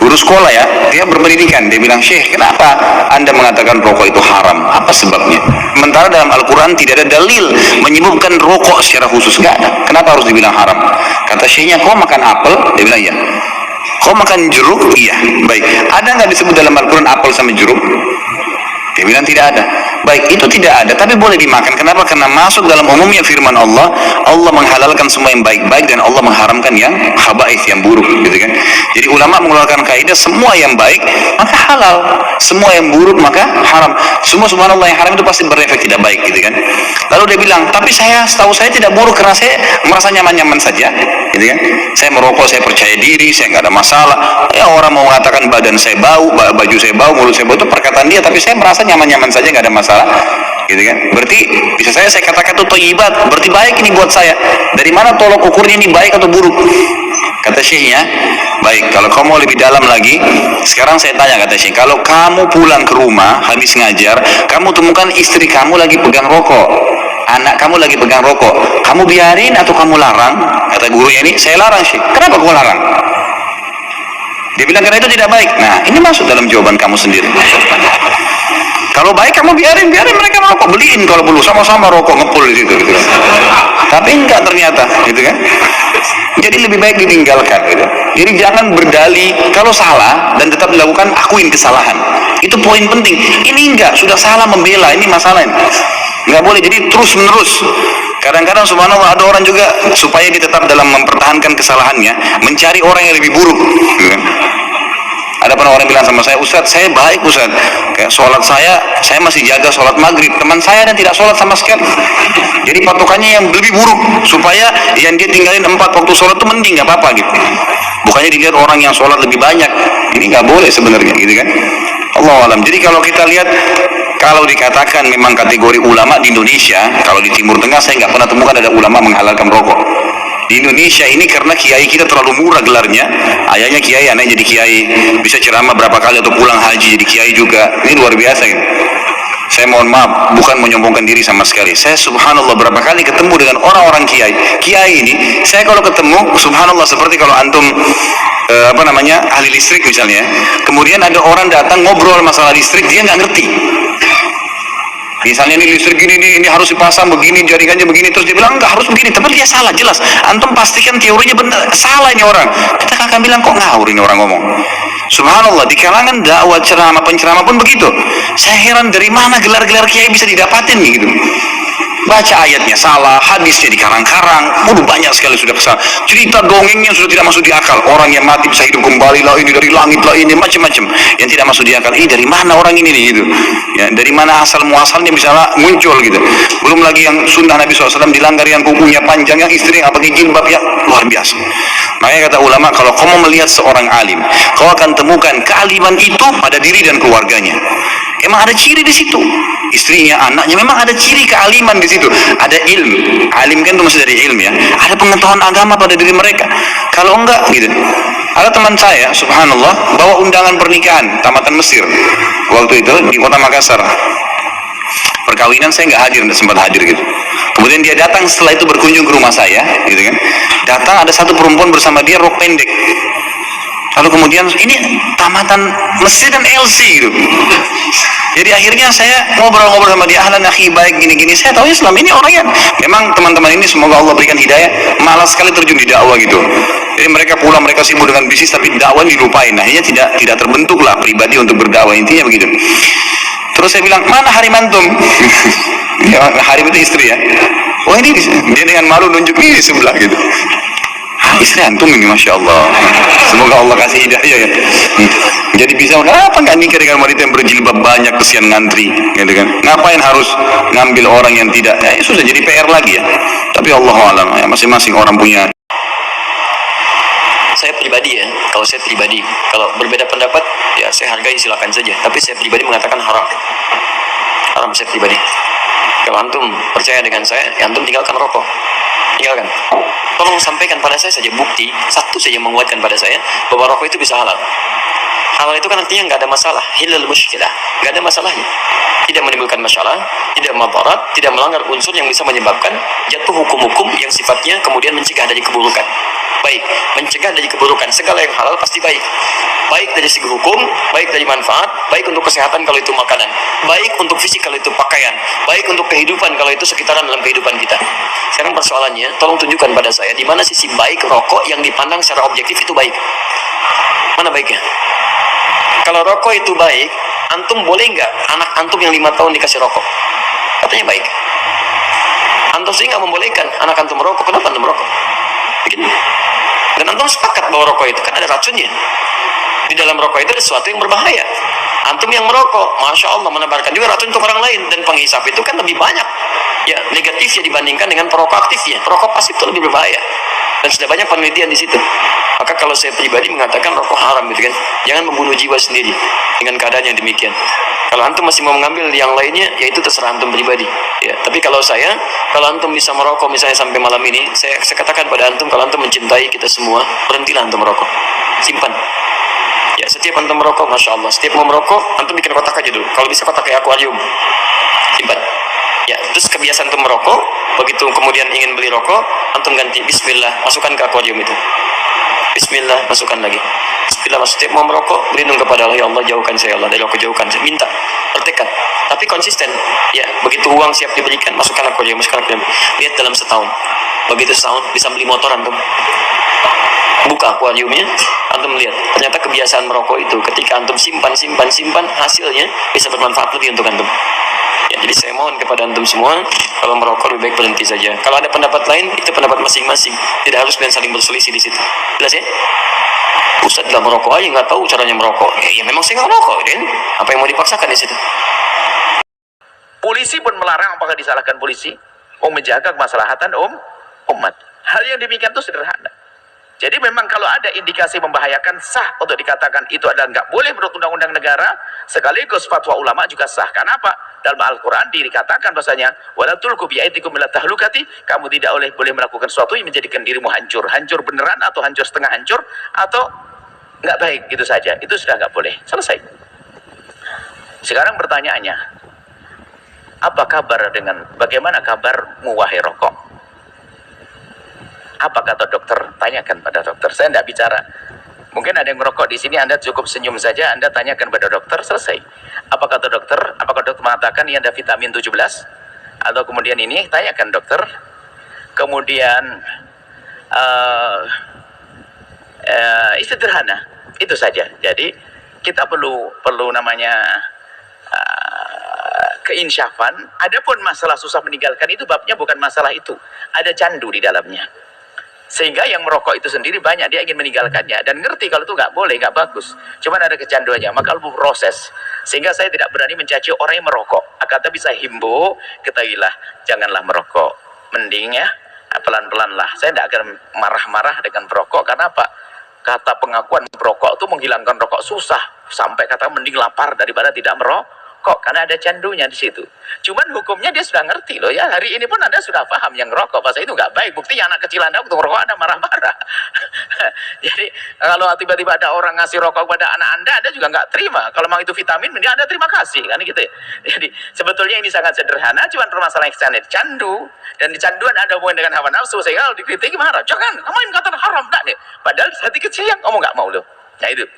guru sekolah ya, dia berpendidikan, dia bilang, Syekh, kenapa Anda mengatakan rokok itu haram? Apa sebabnya? Sementara dalam Al-Quran tidak ada dalil menyebutkan rokok secara khusus, nggak ada. Kenapa harus dibilang haram? Kata Syekhnya, kau makan apel? Dia bilang, iya. Kau makan jeruk? Iya. Baik, ada nggak disebut dalam Al-Quran apel sama jeruk? Dia bilang tidak ada. Baik, itu tidak ada, tapi boleh dimakan. Kenapa? Karena masuk dalam umumnya firman Allah, Allah menghalalkan semua yang baik-baik dan Allah mengharamkan yang khaba'ith, yang buruk, gitu kan. Jadi ulama mengeluarkan kaidah semua yang baik maka halal, semua yang buruk maka haram. Semua subhanallah yang haram itu pasti berefek tidak baik, gitu kan. Lalu dia bilang, tapi setahu saya tidak buruk karena saya merasa nyaman-nyaman saja, gitu kan. Saya merokok, saya percaya diri, saya nggak ada masalah. Ya, orang mau mengatakan badan saya bau, baju saya bau, mulut saya bau, itu perkataan dia, tapi saya merasa nyaman-nyaman saja, nggak ada masalah, gitu kan. Berarti bisa saya katakan itu thayyibat, berarti baik ini buat saya. Dari mana tolok ukurnya ini baik atau buruk? Kata syekhnya, baik, kalau kamu mau lebih dalam lagi, sekarang saya tanya, kata syekh, kalau kamu pulang ke rumah habis ngajar, kamu temukan istri kamu lagi pegang rokok, anak kamu lagi pegang rokok, kamu biarin atau kamu larang? Kata gurunya ini, saya larang syekh. Kenapa kamu larang? Dia bilang, karena itu tidak baik. Nah, ini masuk dalam jawaban kamu sendiri. Kalau baik kamu biarin mereka merokok, beliin kalau perlu, sama-sama rokok ngepul di situ, gitu. Tapi enggak ternyata, gitu kan. Jadi lebih baik ditinggalkan, gitu. Jadi jangan berdalih kalau salah dan tetap dilakukan, akuin kesalahan. Itu poin penting. Ini enggak, sudah salah membela, ini masalah ini. Enggak boleh, jadi terus menerus. Kadang-kadang subhanallah ada orang juga supaya dia tetap dalam mempertahankan kesalahannya, mencari orang yang lebih buruk, gitu kan. Ada pernah orang bilang sama saya, Ustaz, saya baik Ustaz, kayak sholat saya masih jaga sholat maghrib, teman saya dan tidak sholat sama sekali. Jadi patokannya yang lebih buruk, supaya yang dia tinggalin 4 waktu sholat itu mending, nggak apa-apa gitu. Bukannya dilihat orang yang sholat lebih banyak, ini nggak boleh sebenarnya, gitu kan. Allahu alam. Jadi kalau kita lihat, kalau dikatakan memang kategori ulama di Indonesia, kalau di Timur Tengah saya nggak pernah temukan ada ulama menghalalkan rokok. Di Indonesia ini karena kiai kita terlalu murah gelarnya, ayahnya kiai, anaknya jadi kiai, bisa ceramah berapa kali atau pulang haji jadi kiai juga, ini luar biasa gitu. Saya mohon maaf, bukan menyombongkan diri sama sekali. Saya subhanallah berapa kali ketemu dengan orang-orang kiai ini, saya kalau ketemu subhanallah seperti kalau antum ahli listrik misalnya, kemudian ada orang datang ngobrol masalah listrik, dia nggak ngerti. Misalnya ini listrik gini, ini harus dipasang begini, jaringannya begini, terus dia bilang enggak harus begini, tapi dia salah jelas. Antum pastikan teorinya benar, salah ini orang. Kita akan bilang kok ngawur ini orang ngomong. Subhanallah, di kalangan dakwah ceramah penceramah pun begitu. Saya heran dari mana gelar-gelar kiai bisa didapatin nih gitu. Baca ayatnya salah, hadisnya dikarang-karang, banyak sekali sudah kesal. Cerita dongengnya sudah tidak masuk di akal. Orang yang mati bisa hidup kembali lah, ini dari langit lah, ini macam-macam yang tidak masuk di akal. Ini dari mana orang ini nih gitu? Ya, dari mana asal muasalnya bisa muncul gitu? Belum lagi yang sunnah Nabi SAW dilanggar, yang kukunya panjang, yang istri yang pakai jilbab, ya luar biasa. Makanya kata ulama, kalau kamu melihat seorang alim, kau akan temukan kealiman itu pada diri dan keluarganya. Emang ada ciri di situ, istrinya, anaknya, memang ada ciri kealiman di situ. Ada ilmu, alim kan itu masih dari ilmu ya. Ada pengetahuan agama pada diri mereka. Kalau enggak gitu. Ada teman saya, subhanallah, bawa undangan pernikahan tamatan Mesir waktu itu di kota Makassar. Perkawinan saya nggak hadir, nggak sempat hadir gitu. Kemudian dia datang setelah itu berkunjung ke rumah saya, gitu kan. Datang ada satu perempuan bersama dia rok pendek. Lalu kemudian ini tamatan Mesir dan LC gitu. Jadi akhirnya saya ngobrol-ngobrol sama dia, ahlan akhi, baik gini-gini. Saya tahu Islam ini orangnya memang teman-teman ini semoga Allah berikan hidayah, malas sekali terjun di dakwah gitu. Jadi mereka pulang, mereka sibuk dengan bisnis, tapi dakwah dilupain. Akhirnya tidak terbentuklah pribadi untuk berdakwah, intinya begitu. Terus saya bilang, mana harim antum? Ya, harim itu istri ya. Oh ini dia dengan malu nunjuk ini di sebelah gitu. Istri antum ini, masya Allah. Semoga Allah kasih hidayah ya. Jadi bisa, kenapa nggak nikah dengan wanita yang berjilbab banyak, kesian ngantri, gitu kan? Ngapain harus ngambil orang yang tidak? Ya susah, jadi PR lagi ya. Tapi Allah alam, ya, masing-masing orang punya. Saya pribadi ya, kalau berbeda pendapat ya saya hargai, silakan saja. Tapi saya pribadi mengatakan haram saya pribadi. Kalau antum percaya dengan saya, ya antum tinggalkan rokok. Tinggalkan. Tolong sampaikan pada saya saja bukti, satu saja menguatkan pada saya bahwa rokok itu bisa halal. Halal itu kan artinya nggak ada masalah, hilal muskilah, nggak ada masalahnya. Tidak menimbulkan masalah, tidak madarat, tidak melanggar unsur yang bisa menyebabkan jatuh hukum-hukum yang sifatnya kemudian mencegah dari keburukan. Baik, mencegah dari keburukan, segala yang halal pasti baik. baik dari segi hukum, baik dari manfaat, baik untuk kesehatan kalau itu makanan, baik untuk fisik kalau itu pakaian, baik untuk kehidupan kalau itu sekitaran dalam kehidupan kita. Sekarang persoalannya, tolong tunjukkan pada saya di mana sisi baik rokok yang dipandang secara objektif itu baik. Mana baiknya? Kalau rokok itu baik, antum boleh nggak anak antum yang 5 tahun dikasih rokok? Katanya baik. Antum sih nggak membolehkan anak antum merokok. Kenapa antum merokok? Begini. Dan antum sepakat bahwa rokok itu kan ada racunnya. Di dalam rokok itu ada sesuatu yang berbahaya. Antum yang merokok, masya Allah, menebarkan juga racun untuk orang lain, dan penghisap itu kan lebih banyak ya negatifnya dibandingkan dengan perokok aktifnya. Perokok pasif itu lebih berbahaya, dan sudah banyak penelitian di situ. Maka kalau saya pribadi mengatakan rokok haram gitu kan, jangan membunuh jiwa sendiri dengan keadaan yang demikian. Kalau antum masih mau mengambil yang lainnya, ya itu terserah antum pribadi. Ya, tapi kalau antum bisa merokok misalnya sampai malam ini, saya katakan pada antum, kalau antum mencintai kita semua, berhentilah antum merokok, simpan. Ya, setiap antum merokok, masya Allah, setiap mau merokok, antum bikin kotak aja dulu. Kalau bisa kotak kayak akuarium, simpan. Ya, terus kebiasaan antum merokok, begitu kemudian ingin beli rokok, antum ganti Bismillah, masukkan ke akuarium itu. Bismillah, masukkan lagi. Bismillah, setiap mau merokok, berlindung kepada Allah, ya Allah jauhkan saya, Allah dari rokok jauhkan saya. Minta, bertekad, tapi konsisten. Ya, begitu uang siap diberikan, masukkan akuarium, masukkan akuarium. Lihat dalam setahun, begitu setahun bisa beli motor antum. Buka akuariumnya, antum lihat. Ternyata kebiasaan merokok itu ketika antum simpan, hasilnya bisa bermanfaat lebih untuk antum. Ya, jadi saya mohon kepada antum semua, kalau merokok lebih baik berhenti saja. Kalau ada pendapat lain, itu pendapat masing-masing. Tidak harus kalian saling berselisih di situ. Jelas ya? Ustaz nggak merokok aja, nggak tahu caranya merokok. Ya memang saya nggak merokok, kan? Apa yang mau dipaksakan di situ? Polisi pun melarang, apakah disalahkan polisi? Menjaga kemaslahatan umat. Hal yang demikian itu sederhana. Jadi memang kalau ada indikasi membahayakan, sah untuk dikatakan itu adalah nggak boleh menurut undang-undang negara, sekaligus fatwa ulama juga sah. Karena apa? Dalam Al-Quran dikatakan bahasanya, wala tulqu bi'aidikum ila tahlukati, kamu tidak boleh melakukan sesuatu yang menjadikan dirimu hancur. Hancur beneran atau hancur setengah hancur, atau nggak baik gitu saja. Itu sudah nggak boleh. Selesai. Sekarang pertanyaannya, apa kabar bagaimana kabarmu wahai rokok? Apa kata dokter? Tanyakan pada dokter. Saya tidak bicara. Mungkin ada yang merokok di sini, Anda cukup senyum saja, Anda tanyakan pada dokter, selesai. Apa kata dokter? Apakah dokter mengatakan ini ada vitamin 17? Atau kemudian ini? Tanyakan dokter. Kemudian sederhana. Itu saja. Jadi kita perlu namanya keinsyafan. Adapun masalah susah meninggalkan itu babnya bukan masalah itu. Ada candu di dalamnya. Sehingga yang merokok itu sendiri banyak dia ingin meninggalkannya dan ngerti kalau itu nggak boleh, nggak bagus. Cuman ada kecanduannya, maka lu proses. Sehingga saya tidak berani mencaci orang yang merokok. Kata bisa himbau, ketahuilah janganlah merokok. Mending ya pelan-pelan lah. Saya tidak akan marah-marah dengan perokok. Karena apa? Kata pengakuan perokok itu menghilangkan rokok susah. Sampai kata mending lapar daripada tidak merokok. Karena ada candunya di situ. Cuman hukumnya dia sudah ngerti loh ya. Hari ini pun Anda sudah paham yang ngerokok bahasa itu nggak baik. Buktinya anak kecil Anda untuk merokok Anda marah-marah. Jadi kalau tiba-tiba ada orang ngasih rokok kepada anak Anda juga nggak terima. Kalau memang itu vitamin, mending Anda terima kasih kan gitu. Jadi sebetulnya ini sangat sederhana. Cuman permasalahan yang candu, dan di canduan ada hubungan dengan hawa nafsu. Sehingga kalau dikritik marah. Jangan, kamu yang kata haram tak nih. Padahal hati kecil yang kamu nggak mau loh. Nah itu.